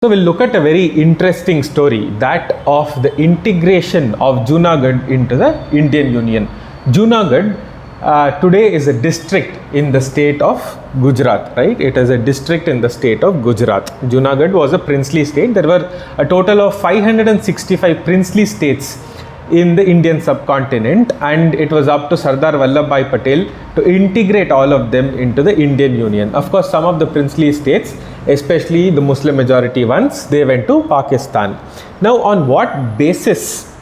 So we'll look at a very interesting story, that of the integration of Junagadh into the Indian Union. Junagadh today is a district in the state of Gujarat, right? It is a district in the state of Gujarat. Junagadh was a princely state. There were a total of 565 princely states in the Indian subcontinent, and it was up to Sardar Vallabhbhai Patel to integrate all of them into the Indian Union. Of course, some of the princely states, especially the Muslim majority ones, they went to Pakistan. Now, on what basis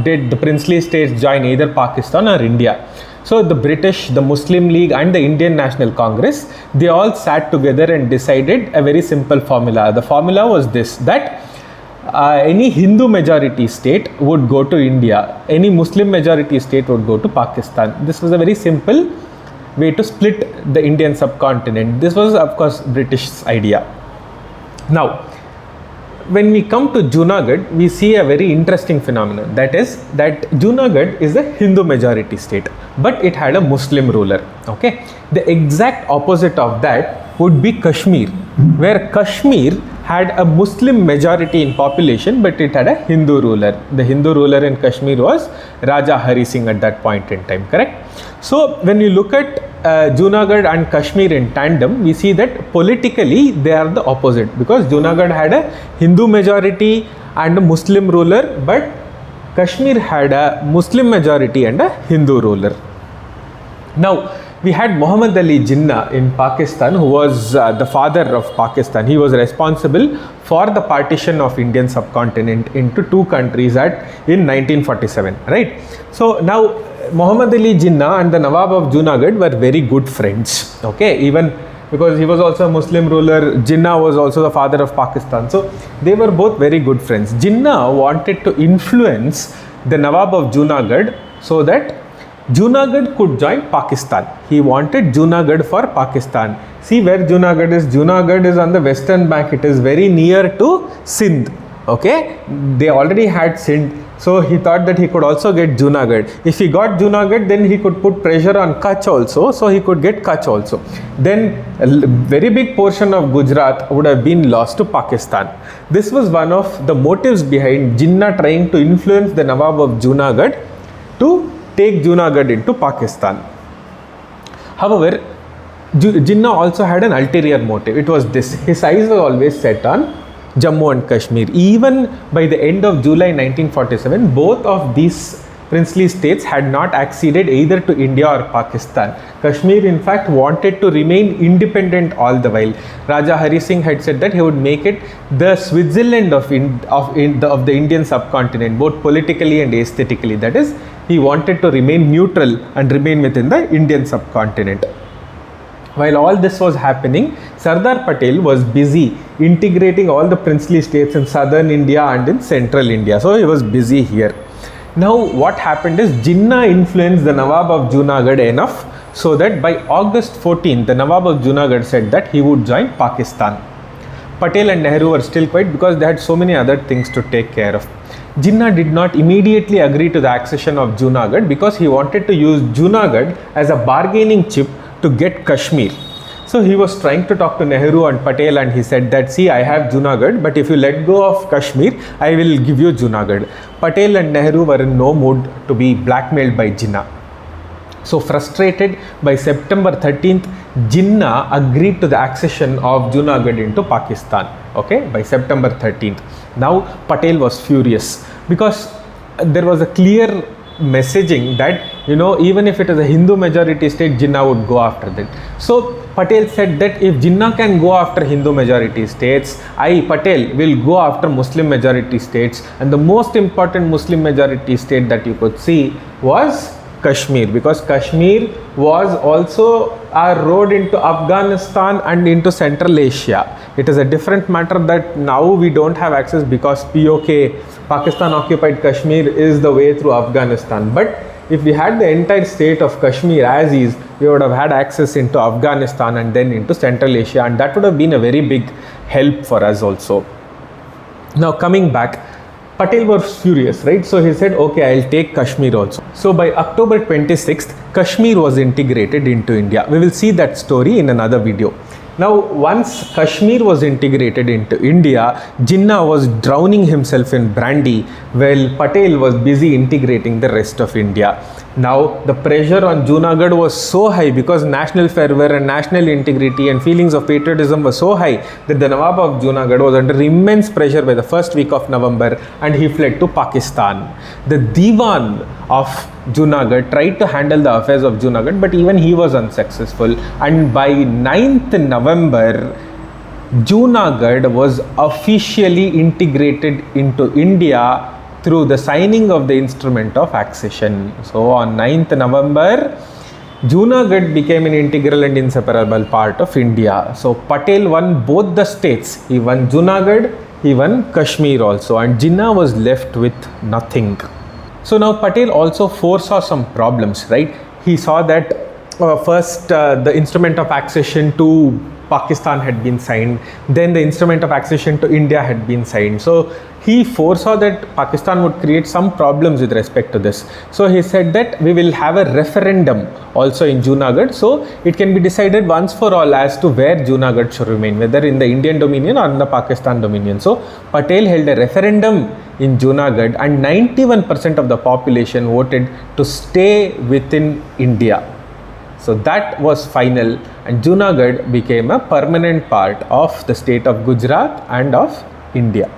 did the princely states join either Pakistan or India? So the British, the Muslim League and the Indian National Congress, they all sat together and decided a very simple formula. The formula was this, that any Hindu majority state would go to India, any Muslim majority state would go to Pakistan. This was a very simple way to split the Indian subcontinent. This was, of course, British idea. Now, when we come to Junagadh, we see a very interesting phenomenon. That is that Junagadh is a Hindu majority state, but it had a Muslim ruler. Okay, the exact opposite of that would be Kashmir, where Kashmir had a Muslim majority in population, but it had a Hindu ruler. The Hindu ruler in Kashmir was Raja Hari Singh at that point in time, correct? So when you look at Junagadh and Kashmir in tandem, we see that politically they are the opposite, because Junagadh had a Hindu majority and a Muslim ruler, but Kashmir had a Muslim majority and a Hindu ruler. Now, we had Muhammad Ali Jinnah in Pakistan, who was the father of Pakistan. He was responsible for the partition of Indian subcontinent into two countries in 1947, right? So now Muhammad Ali Jinnah and the Nawab of Junagadh were very good friends, okay? Even because he was also a Muslim ruler, Jinnah was also the father of Pakistan. So they were both very good friends. Jinnah wanted to influence the Nawab of Junagadh so that Junagadh could join Pakistan. He wanted Junagadh for Pakistan. See where Junagadh is? Junagadh is on the western bank. It is very near to Sindh. Okay, they already had Sindh, so he thought that he could also get Junagadh. If he got Junagadh, then he could put pressure on Kutch also, so he could get Kutch also. Then a very big portion of Gujarat would have been lost to Pakistan. This was one of the motives behind Jinnah trying to influence the Nawab of Junagadh to take Junagadh into Pakistan. However, Jinnah also had an ulterior motive. It was this: his eyes were always set on Jammu and Kashmir. Even by the end of July 1947, both of these princely states had not acceded either to India or Pakistan. Kashmir, in fact, wanted to remain independent all the while. Raja Hari Singh had said that he would make it the Switzerland of the Indian subcontinent, both politically and aesthetically. That is, he wanted to remain neutral and remain within the Indian subcontinent. While all this was happening, Sardar Patel was busy integrating all the princely states in southern India and in central India. So he was busy here. Now what happened is Jinnah influenced the Nawab of Junagadh enough so that by August 14, the Nawab of Junagadh said that he would join Pakistan. Patel and Nehru were still quiet because they had so many other things to take care of. Jinnah did not immediately agree to the accession of Junagadh because he wanted to use Junagadh as a bargaining chip to get Kashmir. So he was trying to talk to Nehru and Patel, and he said that, see, I have Junagadh, but if you let go of Kashmir, I will give you Junagadh. Patel and Nehru were in no mood to be blackmailed by Jinnah. So frustrated, by September 13th, Jinnah agreed to the accession of Junagadh into Pakistan. Okay, by September 13th. Now Patel was furious because there was a clear messaging that, even if it is a Hindu majority state, Jinnah would go after that. So Patel said that if Jinnah can go after Hindu majority states, I, Patel, will go after Muslim majority states. And the most important Muslim majority state that you could see was Kashmir, because Kashmir was also a road into Afghanistan and into Central Asia. It is a different matter that now we don't have access because POK, Pakistan occupied Kashmir, is the way through Afghanistan. But if we had the entire state of Kashmir as is, we would have had access into Afghanistan and then into Central Asia, and that would have been a very big help for us also. Now coming back, Patel was furious, right? So he said, okay, I'll take Kashmir also. So by October 26th, Kashmir was integrated into India. We will see that story in another video. Now, once Kashmir was integrated into India, Jinnah was drowning himself in brandy while Patel was busy integrating the rest of India. Now, the pressure on Junagadh was so high because national fervor and national integrity and feelings of patriotism were so high that the Nawab of Junagadh was under immense pressure by the first week of November and he fled to Pakistan. The Diwan of Junagadh tried to handle the affairs of Junagadh, but even he was unsuccessful. And by 9th November, Junagadh was officially integrated into India through the signing of the instrument of accession. So on 9th November, Junagadh became an integral and inseparable part of India. So Patel won both the states. He won Junagadh, he won Kashmir also, and Jinnah was left with nothing. So now Patel also foresaw some problems, right? He saw that first the instrument of accession to Pakistan had been signed, then the instrument of accession to India had been signed. So he foresaw that Pakistan would create some problems with respect to this. So he said that we will have a referendum also in Junagadh, so it can be decided once for all as to where Junagadh should remain, whether in the Indian dominion or in the Pakistan dominion. So Patel held a referendum in Junagadh and 91% of the population voted to stay within India. So that was final, and Junagadh became a permanent part of the state of Gujarat and of India.